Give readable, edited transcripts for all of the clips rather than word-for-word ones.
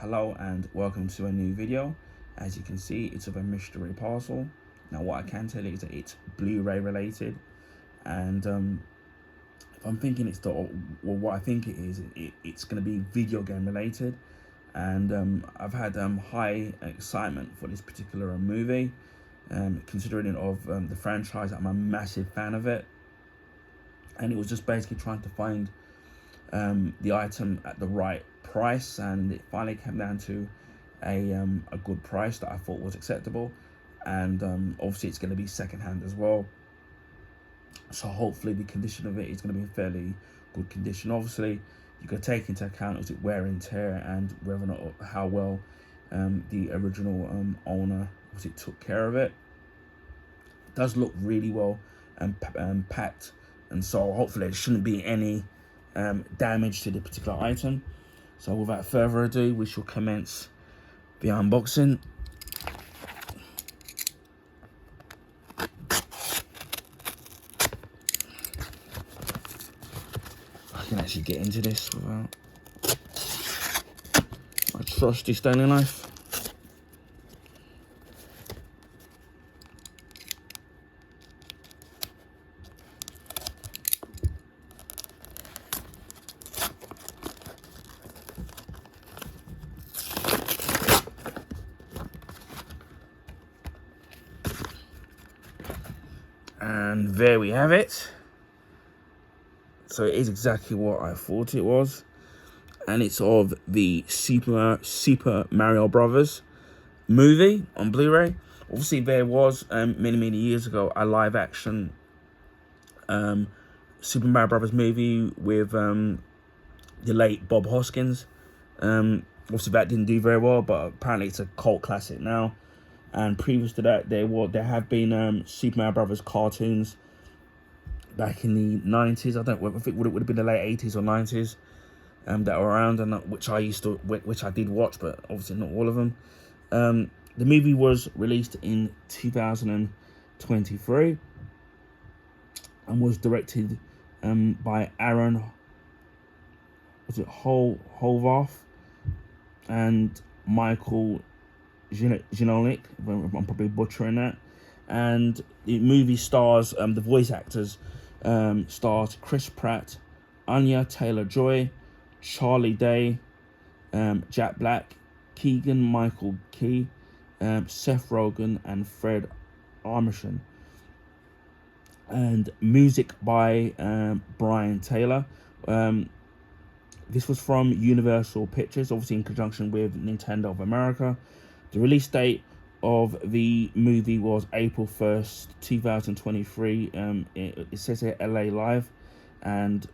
Hello and welcome to a new video. As you can see, it's of a mystery parcel. Now what I can tell you is that it's Blu-ray related, and if I'm thinking it's what I think it is, it's going to be video game related. And I've had high excitement for this particular movie, considering of the franchise. I'm a massive fan of it, and it was just basically trying to find the item at the right price, and it finally came down to a good price that I thought was acceptable. And obviously it's going to be secondhand as well, so hopefully the condition of it is going to be in fairly good condition. Obviously you could take into account, is it wear and tear, and whether or not how well the original owner obviously took care of it. It does look really well and packed, and so hopefully there shouldn't be any damage to the particular item. So without further ado, we shall commence the unboxing. I can actually get into this without my trusty Stanley knife. And there we have it. So it is exactly what I thought it was, and it's of the Super Mario Brothers movie on Blu-ray. Obviously, there was many years ago a live-action Super Mario Brothers movie with the late Bob Hoskins. Obviously, that didn't do very well, but apparently it's a cult classic now. And previous to that, there have been Super Mario Brothers cartoons back in the 90s. I think it would have been the late 80s or 90s that were around, and which I did watch, but obviously not all of them. The movie was released in 2023 and was directed by Aaron Horvath and Michael Genolic. I'm probably butchering that. And the movie stars the voice actors stars Chris Pratt, Anya Taylor-Joy, Charlie Day, Jack Black, Keegan-Michael Key, Seth Rogen, and Fred Armisen. And music by Brian Taylor. This was from Universal Pictures, obviously in conjunction with Nintendo of America. The release date of the movie was April 1st, 2023. It says here LA Live, and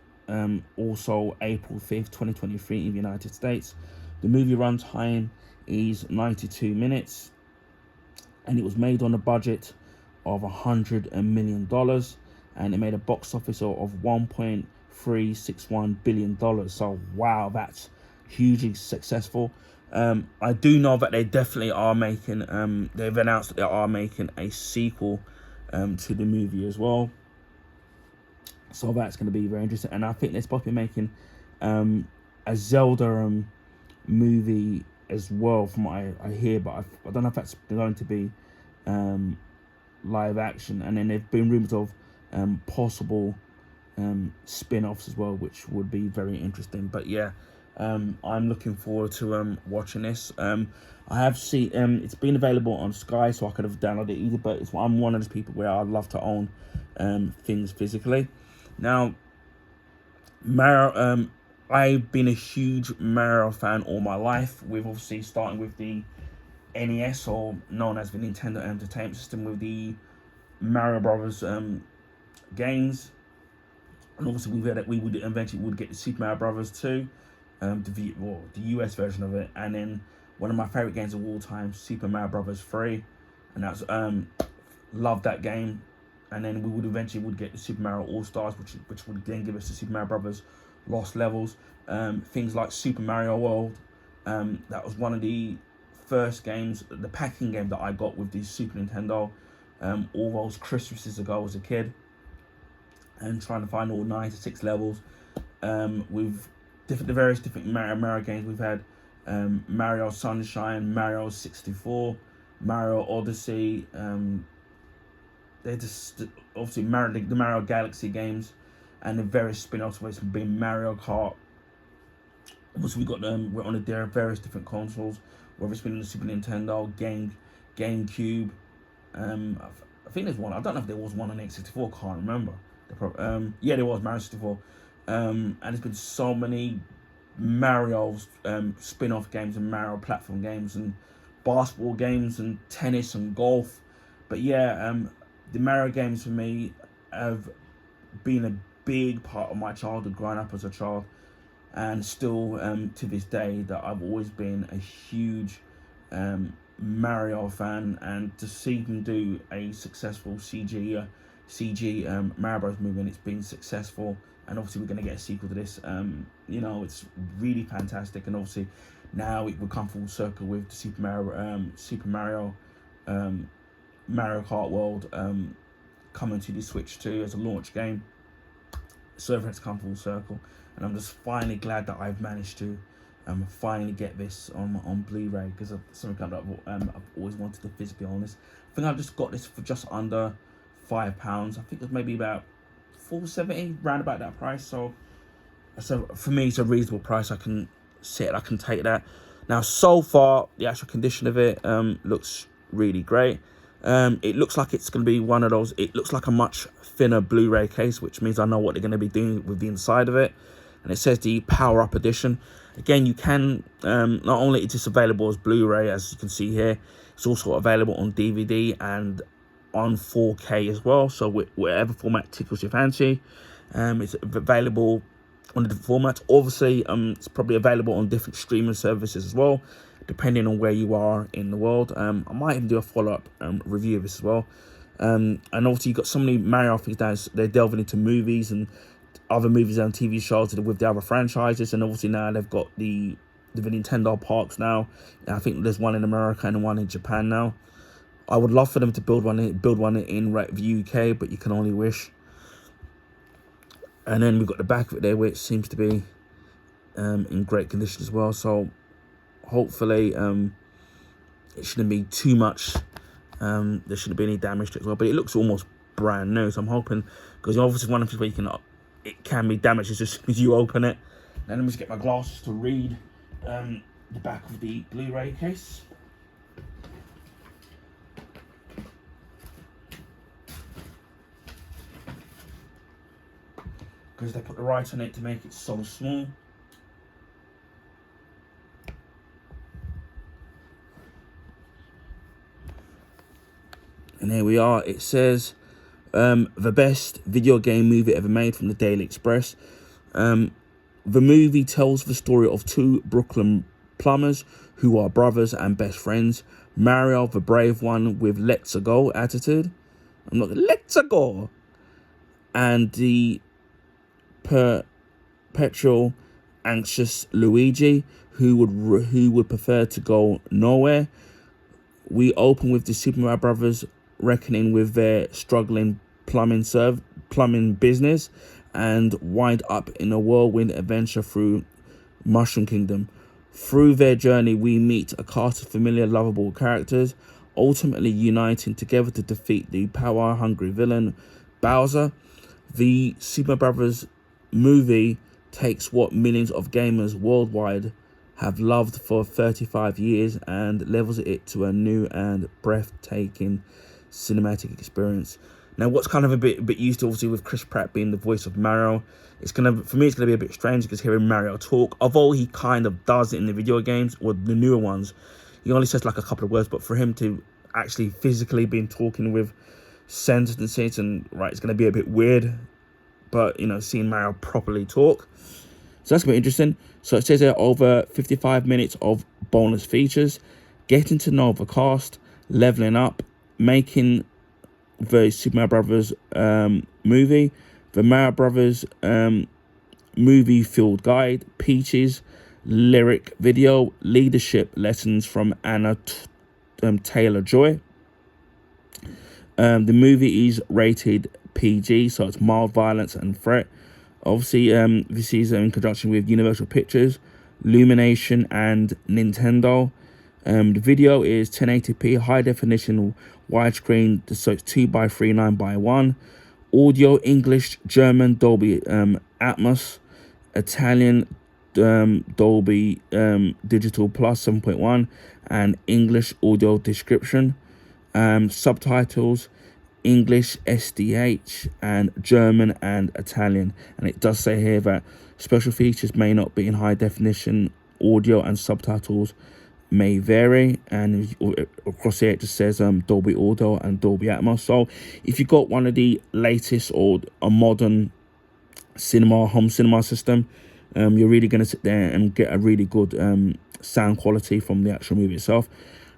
also April 5th, 2023 in the United States. The movie runtime is 92 minutes, and it was made on a budget of $100 million, and it made a box office of $1.361 billion. So wow, that's hugely successful. I do know that they definitely are making, they've announced that they are making a sequel to the movie as well. So that's going to be very interesting. And I think they're supposed to be making a Zelda movie as well, from what I hear, but I don't know if that's going to be live action. And then there've been rumors of possible spin-offs as well, which would be very interesting. But yeah, I'm looking forward to watching this. I have seen it's been available on Sky, so I could have downloaded it either, but I'm one of those people where I love to own things physically. Now, Mario, I've been a huge Mario fan all my life, with obviously starting with the NES, or known as the Nintendo Entertainment System, with the Mario Brothers games. And obviously we would eventually get the Super Mario Brothers 2, the US version of it, and then one of my favorite games of all time, Super Mario Brothers 3, and that's loved that game. And then we would eventually get the Super Mario All Stars, which would then give us the Super Mario Brothers Lost Levels, things like Super Mario World. That was one of the first games, the packing game that I got with the Super Nintendo, all those Christmases ago as a kid, and trying to find all 96 levels with the various different Mario games. We've had Mario Sunshine, Mario 64, Mario Odyssey. They're just obviously the Mario Galaxy games, and the various spin-offs, where it's been Mario Kart. Obviously, we're on the various different consoles, whether it's been on the Super Nintendo, GameCube. I think there's one. I don't know if there was one on X64. Can't remember. Yeah, there was Mario 64. And there's been so many Mario spin-off games and Mario platform games and basketball games and tennis and golf. But yeah, the Mario games for me have been a big part of my childhood, growing up as a child, and still to this day, that I've always been a huge Mario fan. And to see them do a successful CG Mario Bros movie, and it's been successful, and obviously we're going to get a sequel to this. It's really fantastic, and obviously now it will come full circle with the Super Mario Mario Kart World coming to the Switch 2 as a launch game. So everything's come full circle, and I'm just finally glad that I've managed to finally get this on Blu-ray, because of something that I've always wanted to physically own this. I think I've just got this for just under £5. I think it's maybe about $4.70, round about that price. So for me, it's a reasonable price. I can take that. Now, so far, the actual condition of it looks really great. It looks like it's going to be one of those. It looks like a much thinner Blu-ray case, which means I know what they're going to be doing with the inside of it. And it says the Power Up Edition. Again, you can not only is this available as Blu-ray, as you can see here, it's also available on DVD and on 4K as well. So whatever format tickles your fancy, it's available on the different formats. Obviously, it's probably available on different streaming services as well, depending on where you are in the world. I might even do a follow-up review of this as well. And obviously, you've got so many Mario things now. They're delving into movies and other movies and TV shows with the other franchises. And obviously now they've got the Nintendo parks now. And I think there's one in America and one in Japan now. I would love for them to build one in the UK, but you can only wish. And then we've got the back of it there, which seems to be in great condition as well. So hopefully it shouldn't be too much. There shouldn't be any damage to it as well. But it looks almost brand new. So I'm hoping, because obviously one of the things where it can be damaged as soon as you open it. Now let me just get my glasses to read the back of the Blu-ray case. Because they put the right on it to make it so small. And here we are. It says the best video game movie ever made, from the Daily Express. The movie tells the story of two Brooklyn plumbers who are brothers and best friends. Mario, the brave one with let's go attitude. Let's go. And the perpetual anxious Luigi, who would prefer to go nowhere. We open with the Super Mario Brothers reckoning with their struggling plumbing business, and wind up in a whirlwind adventure through Mushroom Kingdom. Through their journey, we meet a cast of familiar, lovable characters, ultimately uniting together to defeat the power-hungry villain Bowser. The Super Brothers movie takes what millions of gamers worldwide have loved for 35 years and levels it to a new and breathtaking cinematic experience. Now, what's kind of a bit used to, obviously, with Chris Pratt being the voice of Mario, for me it's gonna be a bit strange, because hearing Mario talk, although he kind of does it in the video games or the newer ones, he only says like a couple of words. But for him to actually physically be talking with sentences, and it's gonna be a bit weird. But seeing Mario properly talk, so that's gonna be interesting. So it says there over 55 minutes of bonus features, getting to know the cast, leveling up, making the Super Mario Brothers movie, the Mario Brothers movie field guide, Peach's lyric video, leadership lessons from Anna Taylor-Joy. The movie is rated PG, so it's mild violence and threat. Obviously, this is in conjunction with Universal Pictures. Illumination, and Nintendo. The video is 1080p, high definition, widescreen, so it's 2:3, 9:1. Audio, English, German, Dolby Atmos, Italian, Dolby Digital Plus 7.1, and English audio description. Subtitles, English SDH, and German and Italian. And it does say here that special features may not be in high definition audio, and subtitles may vary. And across here it just says Dolby Audio and Dolby Atmos. So if you got one of the latest or a modern home cinema system, you're really going to sit there and get a really good sound quality from the actual movie itself.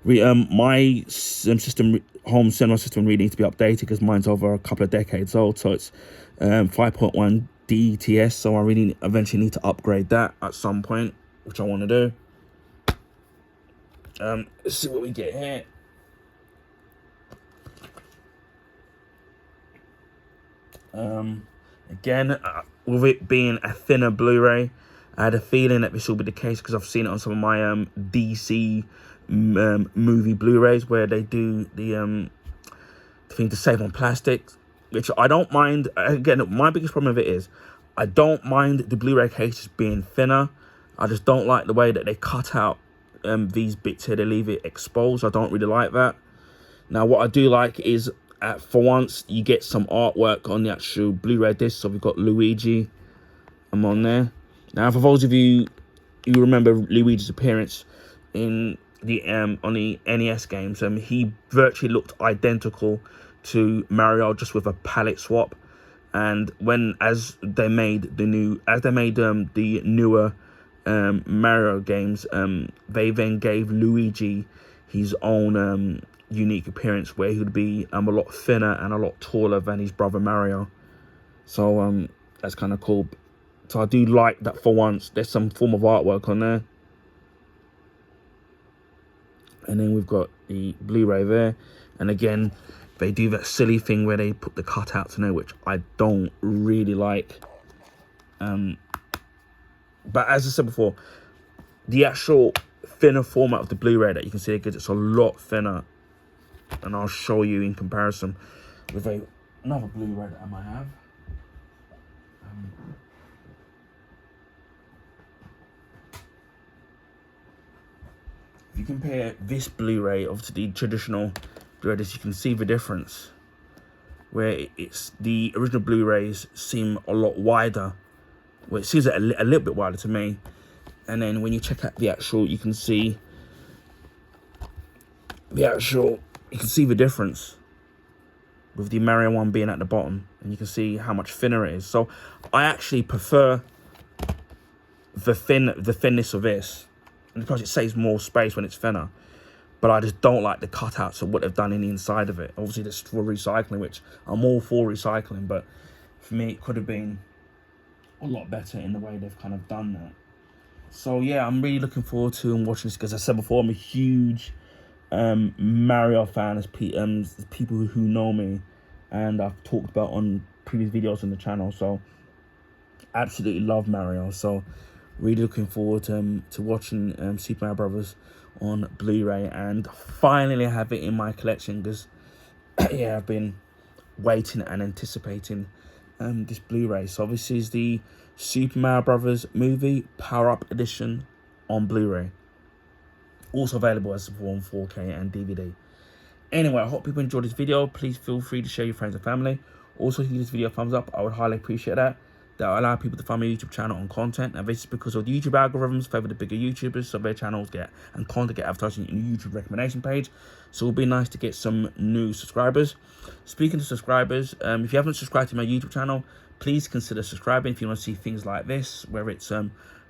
My home cinema system really needs to be updated because mine's over a couple of decades old, so it's 5.1 DTS, so I really eventually need to upgrade that at some point, which I want to do. Let's see what we get here. Again, with it being a thinner Blu-ray, I had a feeling that this will be the case because I've seen it on some of my DC movie Blu-rays where they do the thing to save on plastic, which I don't mind. Again, my biggest problem with it is I don't mind the Blu-ray cases being thinner. I just don't like the way that they cut out these bits here. They leave it exposed. I don't really like that. Now, what I do like is, for once, you get some artwork on the actual Blu-ray disc. So we've got Luigi. I'm on there. Now, for those of you who remember Luigi's appearance in the on the NES games, he virtually looked identical to Mario, just with a palette swap. And as they made the newer Mario games, they then gave Luigi his own unique appearance where he would be a lot thinner and a lot taller than his brother Mario. So that's kind of cool. So I do like that for once there's some form of artwork on there. And then we've got the Blu-ray there, and again they do that silly thing where they put the cutouts in there, which I don't really like. But as I said before, the actual thinner format of the Blu-ray that you can see, because it's a lot thinner, and I'll show you in comparison with another Blu-ray that I might have. If you compare this Blu-ray to the traditional Blu-ray, you can see the difference. Where it's the original Blu-rays seem a lot wider. Well, it seems a little bit wider to me. And then when you check out the actual, you can see the difference with the Mario one being at the bottom, and you can see how much thinner it is. So I actually prefer the thinness of this, and because it saves more space when it's thinner. But I just don't like the cutouts of what they've done in the inside of it. Obviously, this is for recycling, which I'm all for recycling, but for me, it could have been a lot better in the way they've kind of done that. So yeah, I'm really looking forward to watching this, because as I said before, I'm a huge Mario fan, as people who know me, and I've talked about on previous videos on the channel. So absolutely love Mario. So really looking forward to watching Super Mario Brothers on Blu-ray, and finally have it in my collection, because yeah, I've been waiting and anticipating this Blu-ray. So this is the Super Mario Brothers movie Power Up Edition on Blu-ray, also available as on 4K and DVD. Anyway, I hope people enjoyed this video. Please feel free to share your friends and family. Also, if you give this video a thumbs up, I would highly appreciate that. That will allow people to find my YouTube channel on content, and this is because of the YouTube algorithms favour the bigger YouTubers, so their channels and content get advertised in the YouTube recommendation page. So it'll be nice to get some new subscribers. Speaking of subscribers, if you haven't subscribed to my YouTube channel, please consider subscribing if you want to see things like this, where it's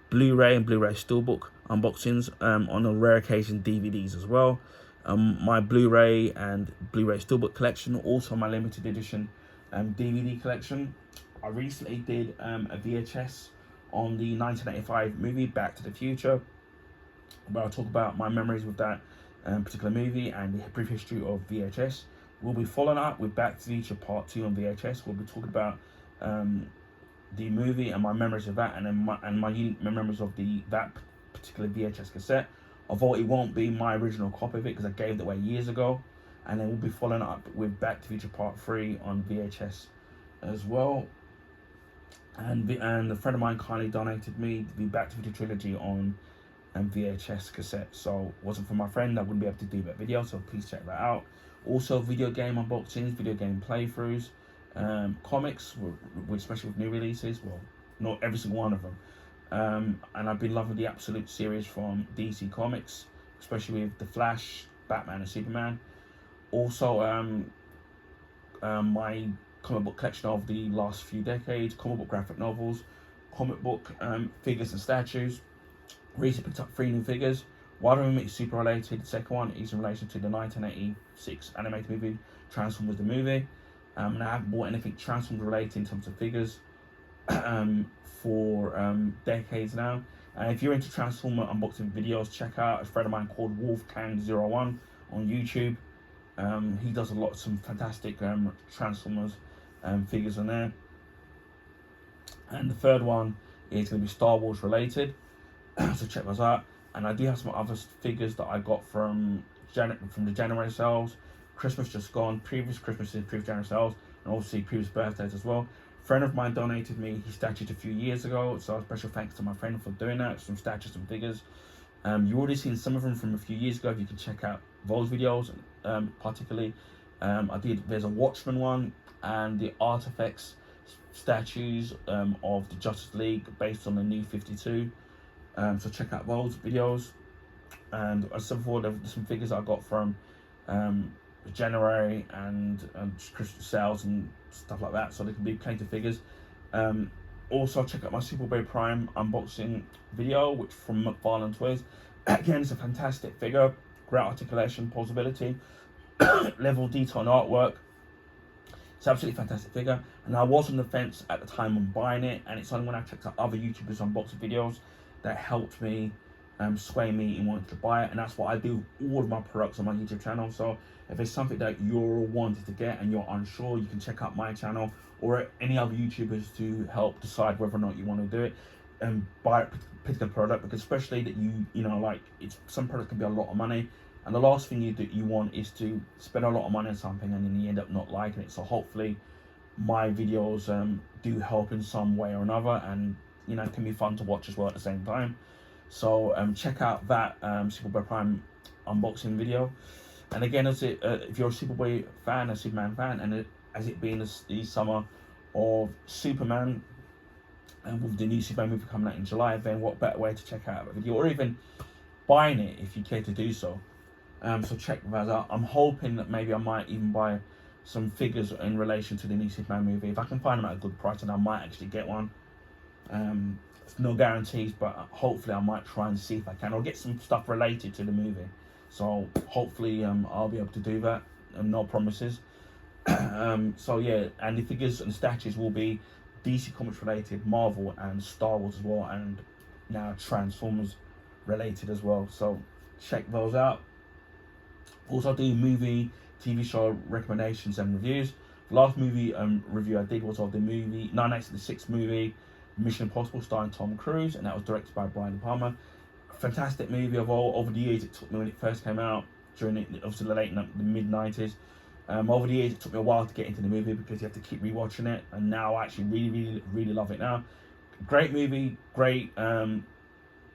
Blu-ray and Blu-ray Steelbook unboxings, on a rare occasion DVDs as well. My Blu-ray and Blu-ray Steelbook collection, also my limited edition DVD collection. I recently did a VHS on the 1985 movie Back to the Future, where I'll talk about my memories with that particular movie and the brief history of VHS. We'll be following up with Back to the Future Part 2 on VHS. We'll be talking about the movie and my memories of that, and then my memories of that particular VHS cassette, although it won't be my original copy of it because I gave it away years ago. And then we'll be following up with Back to the Future Part 3 on VHS as well. And a friend of mine kindly donated me the Back to the Future trilogy on VHS cassette. So wasn't for my friend, I wouldn't be able to do that video, so please check that out. Also video game unboxings, video game playthroughs, comics, especially with new releases. Well, not every single one of them. And I've been loving the Absolute series from DC Comics, especially with The Flash, Batman and Superman. Also, my comic book collection of the last few decades, comic book graphic novels, comic book figures and statues. Recently picked up 3 new figures. One of them is super related. The second one is in relation to the 1986 animated movie Transformers the movie. And I haven't bought anything Transformers related in terms of figures for decades now. And if you're into Transformer unboxing videos, check out a friend of mine called Wolfgang01 on YouTube. He does some fantastic Transformers figures on there. And the third one is going to be Star Wars related. So check those out. And I do have some other figures that I got from the January sales. Christmas just gone, previous Christmases, previous January sales, and obviously previous birthdays as well. A friend of mine donated me his statues a few years ago, so a special thanks to my friend for doing that. Some statues and figures. You already seen some of them from a few years ago. If you can check out those videos, particularly, there's a Watchmen one and the Artifacts statues of the Justice League based on the New 52. So check out those videos. And as I said before, there's some figures I got from January and Christmas sales and stuff like that. So there can be plenty of figures. Also check out my Superboy Prime unboxing video, which from McFarlane Toys. Again, it's a fantastic figure, great articulation, posability, level detail and artwork. It's an absolutely fantastic figure, and I was on the fence at the time on buying it, and it's only when I checked out other YouTubers unboxing videos that helped me sway me in wanting to buy it. And that's what I do all of my products on my YouTube channel. So if it's something that you're wanting to get and you're unsure, you can check out my channel or any other YouTubers to help decide whether or not you want to do it and buy a particular product, because especially that you know, like, some products can be a lot of money, and the last thing you want is to spend a lot of money on something and then you end up not liking it. So hopefully my videos do help in some way or another, and you know, it can be fun to watch as well at the same time. So check out that Superboy Prime unboxing video. And again, if you're a Superboy fan, a Superman fan, and as it being the summer of Superman, and with the new Superman movie coming out in July, then what better way to check out a video, or even buying it if you care to do so. So check that out. I'm hoping that maybe I might even buy some figures in relation to the new Superman movie. If I can find them at a good price, and I might actually get one. No guarantees, but hopefully I might try and see if I can, or get some stuff related to the movie. So hopefully I'll be able to do that, and no promises. So yeah, and the figures and statues will be DC Comics related, Marvel and Star Wars as well, and now Transformers related as well. So check those out. Also, I do movie, TV show recommendations and reviews. The last movie review I did was of the movie 1986 movie Mission Impossible, starring Tom Cruise, and that was directed by Brian De Palma. Fantastic movie. Over the years it took me, when it first came out during obviously the mid 90s. Over the years it took me a while to get into the movie because you have to keep rewatching it, and now I actually really love it now. Great movie, great Blu-ray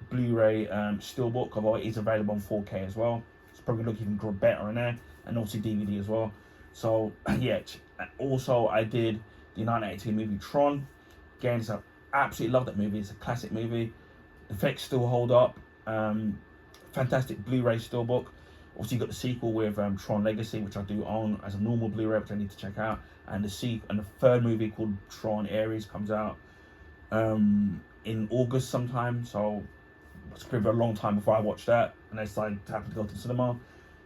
steelbook, although it is available on 4K as well. It's probably looking even better in there, and also DVD as well. So yeah. Also, I did the 1982 movie Tron. Again, I absolutely love that movie. It's a classic movie. The effects still hold up. Fantastic Blu-ray steelbook. Also, you got the sequel with Tron Legacy, which I do own as a normal Blu-ray, which I need to check out. And the third movie called Tron Ares comes out in August sometime. So it's going to be a long time before I watch that, and I decided to happen to go to the cinema.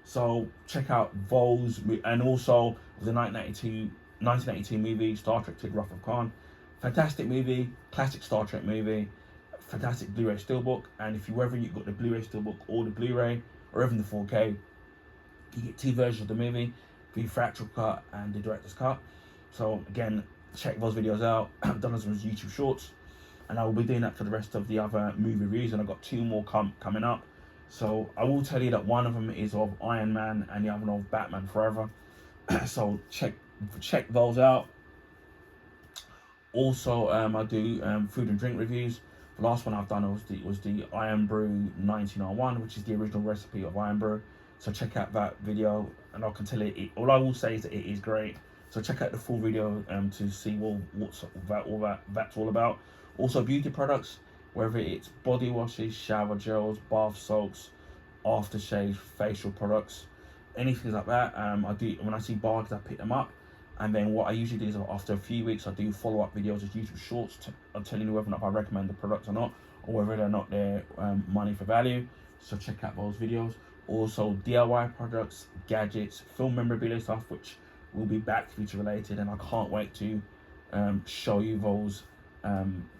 So check out those, and also the 1982 movie Star Trek: Tig Wrath of Khan. Fantastic movie, classic Star Trek movie, fantastic Blu-ray steelbook. And if you got the Blu-ray steelbook or the Blu-ray or even the 4K, you get 2 versions of the movie, the theatrical cut and the director's cut. So again, check those videos out. I've done some YouTube shorts. and I will be doing that for the rest of the other movie reviews, and I've got 2 more coming up. So I will tell you that one of them is of Iron Man and the other one of Batman Forever. So check those out. Also, I do food and drink reviews. The last one I've done was the Iron Brew 1901, which is the original recipe of Iron Brew. So check out that video, and I can tell you, all I will say is that it is great. So check out the full video to see what's that's all about. Also, beauty products, whether it's body washes, shower gels, bath salts, aftershave, facial products, anything like that. I do, when I see bags, I pick them up. And then what I usually do is after a few weeks, I do follow-up videos as YouTube shorts telling you whether or not I recommend the products or not, or whether they're not their money for value. So check out those videos. Also, DIY products, gadgets, film memorabilia stuff, which will be Back to the Future related, and I can't wait to show you those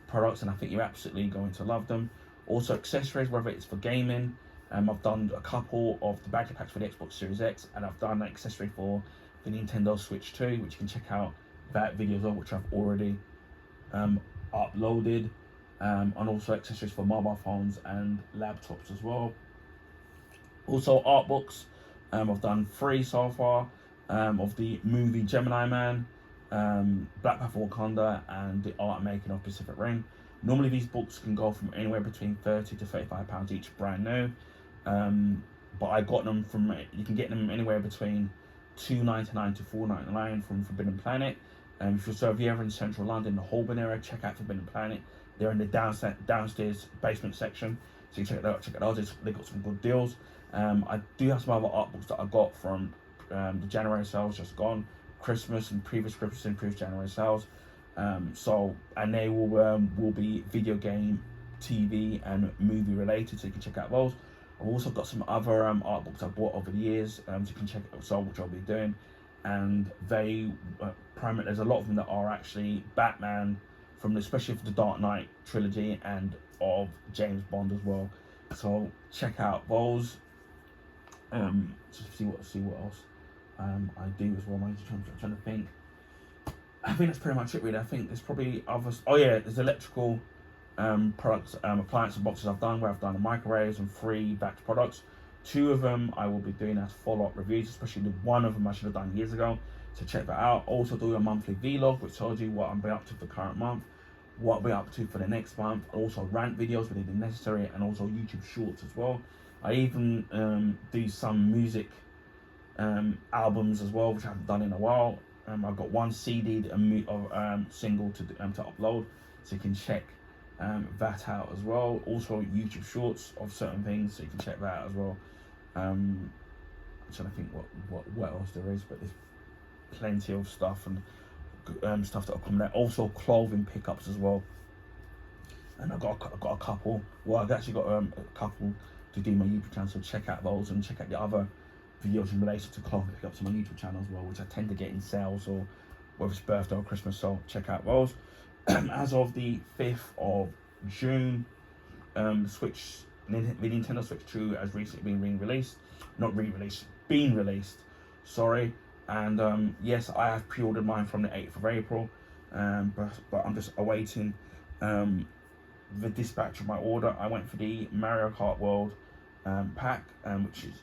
products, and I think you're absolutely going to love them. Also, accessories, whether it's for gaming. I've done a couple of the battery packs for the Xbox Series X, and I've done an accessory for the Nintendo Switch 2, which you can check out that video as well, which I've already uploaded, and also accessories for mobile phones and laptops as well. Also, art books. I've done 3 so far of the movie Gemini Man, Black Panther Wakanda, and the art and making of Pacific Rim. Normally these books can go from anywhere between £30 to £35 each, brand new. But I got them from, you can get them anywhere between £2.99 to £4.99 from Forbidden Planet. If you're ever in central London, the Holborn area, check out Forbidden Planet. They're in the downstairs basement section, so you check it out. Check it out. They got some good deals. I do have some other art books that I got from the January sales just gone, Christmas and previous January sales. And they will be video game, TV, and movie related, so you can check out those. I've also got some other art books I bought over the years, so you can check it out, which I'll be doing. And they primarily, there's a lot of them that are actually Batman, especially for the Dark Knight trilogy, and of James Bond as well. So check out those. Just see what else I do as well. I'm trying to think. I think that's pretty much it really. I think there's probably others. Oh yeah, there's electrical products, appliance boxes I've done, where I've done the microwaves and 3 batch products. 2 of them I will be doing as follow-up reviews, especially the one of them I should have done years ago, so check that out. Also do a monthly vlog, which tells you what I'm up to for the current month, what I'll be up to for the next month. Also rant videos when it is necessary, and also YouTube shorts as well. I even do some music albums as well, which I haven't done in a while. I've got 1 CD single to upload, so you can check that out as well. Also YouTube shorts of certain things, so you can check that out as well. I'm trying to think what else there is, but there's plenty of stuff and stuff that will come there. Also clothing pickups as well, and I've got a couple. Well, I've actually got a couple to do my YouTube channel, so check out those, and check out the other videos in relation to clothing pickups on my YouTube channel as well, which I tend to get in sales, or whether it's birthday or Christmas, so check out those. As of the 5th of June, the Nintendo Switch 2 has recently been been released, sorry. And yes, I have pre-ordered mine from the 8th of April, but I'm just awaiting the dispatch of my order. I went for the Mario Kart World pack,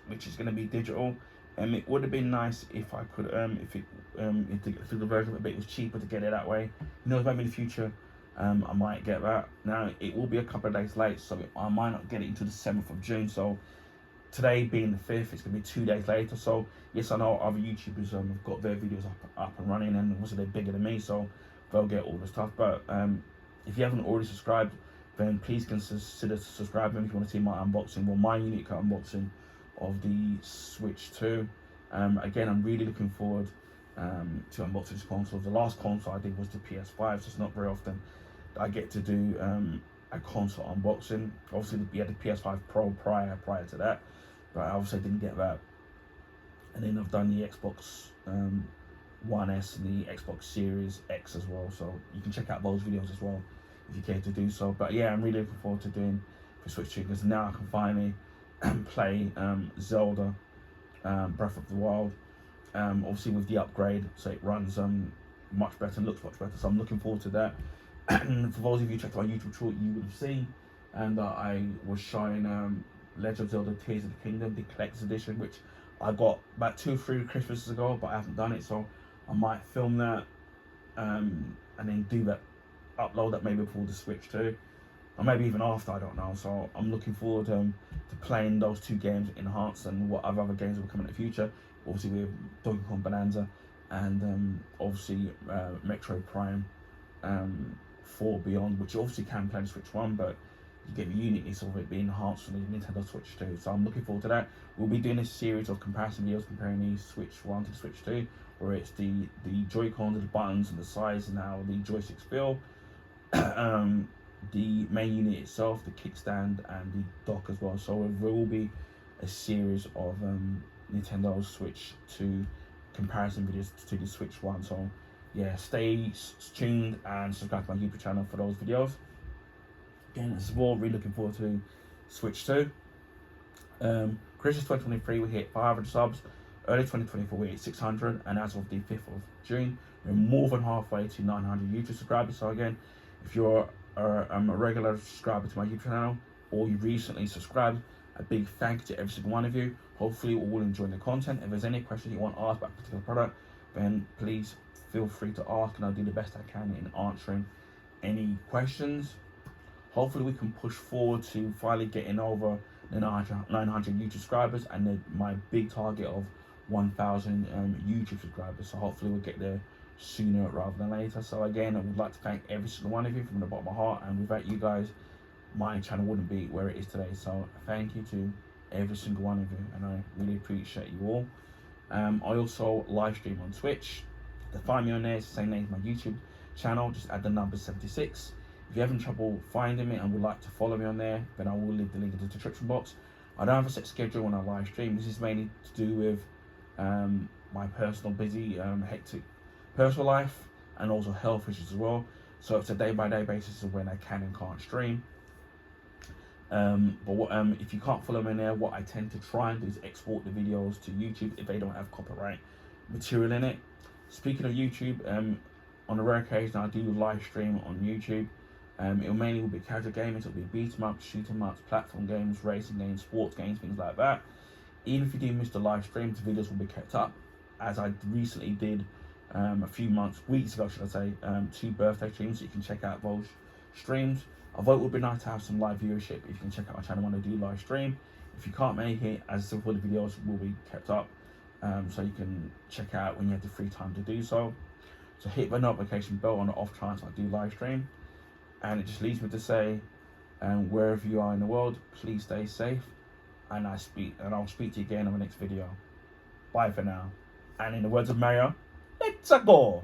which is going to be digital. It would have been nice if I could, if the version of it was cheaper to get it that way. Who knows, maybe in the future I might get that. Now it will be a couple of days late, so I might not get it until the 7th of June. So today being the 5th, it's going to be 2 days later. So yes, I know other YouTubers have got their videos up and running, and also they're bigger than me, so they'll get all the stuff. But if you haven't already subscribed, then please consider subscribing if you want to see my unboxing, well, my unique unboxing of the Switch 2. Again, I'm really looking forward to unboxing this console. The last console I did was the PS5, so it's not very often I get to do a console unboxing. Obviously, we had the PS5 Pro prior to that, but I obviously didn't get that. And then I've done the Xbox One S and the Xbox Series X as well, so you can check out those videos as well if you care to do so. But yeah, I'm really looking forward to doing the Switch 2, because now I can finally play Zelda Breath of the Wild, obviously with the upgrade, so it runs much better and looks much better, so I'm looking forward to that. And for those of you who checked my YouTube short, you would have seen that I was showing Legend of Zelda Tears of the Kingdom, the collector's edition, which I got about 2 or 3 Christmases ago, but I haven't done it, so I might film that and then do that, upload that maybe before the Switch too, or maybe even after, I don't know. So I'm looking forward to playing those 2 games enhanced, and what other games will come in the future. Obviously with Donkey Kong Bonanza and obviously Metroid Prime 4 Beyond, which you obviously can play on Switch 1, but you get the uniqueness of it being enhanced for the Nintendo Switch 2. So I'm looking forward to that. We'll be doing a series of comparison videos comparing the Switch 1 to the Switch 2, where it's the Joy-Cons, the buttons and the size, and how the joysticks feel. The main unit itself, the kickstand and the dock as well. So there will be a series of Nintendo Switch 2 comparison videos to the Switch 1. So yeah, stay tuned and subscribe to my YouTube channel for those videos. Again, as well, really looking forward to Switch 2. Christmas 2023, we hit 500 subs. Early 2024, we hit 600, and as of the 5th of June, we're more than halfway to 900 YouTube subscribers. So again, if you're a regular subscriber to my YouTube channel, or you recently subscribed, a big thank you to every single one of you. Hopefully you all enjoy the content. If there's any questions you want to ask about a particular product, then please feel free to ask, and I'll do the best I can in answering any questions. Hopefully we can push forward to finally getting over the 900 YouTube subscribers, and then my big target of 1,000 YouTube subscribers. So hopefully we'll get there sooner rather than later. So again, I would like to thank every single one of you from the bottom of my heart, and without you guys, my channel wouldn't be where it is today. So thank you to every single one of you, and I really appreciate you all. I also live stream on Twitch. To find me on there, it's the same name as my YouTube channel, just add the number 76. If you're having trouble finding me and would like to follow me on there, then I will leave the link in the description box. I don't have a set schedule when I live stream. This is mainly to do with my personal busy, hectic personal life, and also health issues as well. So it's a day-by-day basis of when I can and can't stream. If you can't follow me in there, what I tend to try and do is export the videos to YouTube if they don't have copyright material in it. Speaking of YouTube, on a rare occasion I do live stream on YouTube. It mainly will be casual gaming, so it'll be beat 'em ups, shoot 'em ups, platform games, racing games, sports games, things like that. Even if you do miss the live streams, the videos will be kept up, as I recently did a few weeks ago, should I say, 2 birthday streams, so you can check out those streams. I thought it would be nice to have some live viewership if you can check out my channel when I do live stream. If you can't make it, as I said before, the videos will be kept up, so you can check out when you have the free time to do so. So hit the notification bell on the off chance I do live stream. And it just leaves me to say, wherever you are in the world, please stay safe, and I'll speak to you again on the next video. Bye for now. And in the words of Mario, let's go.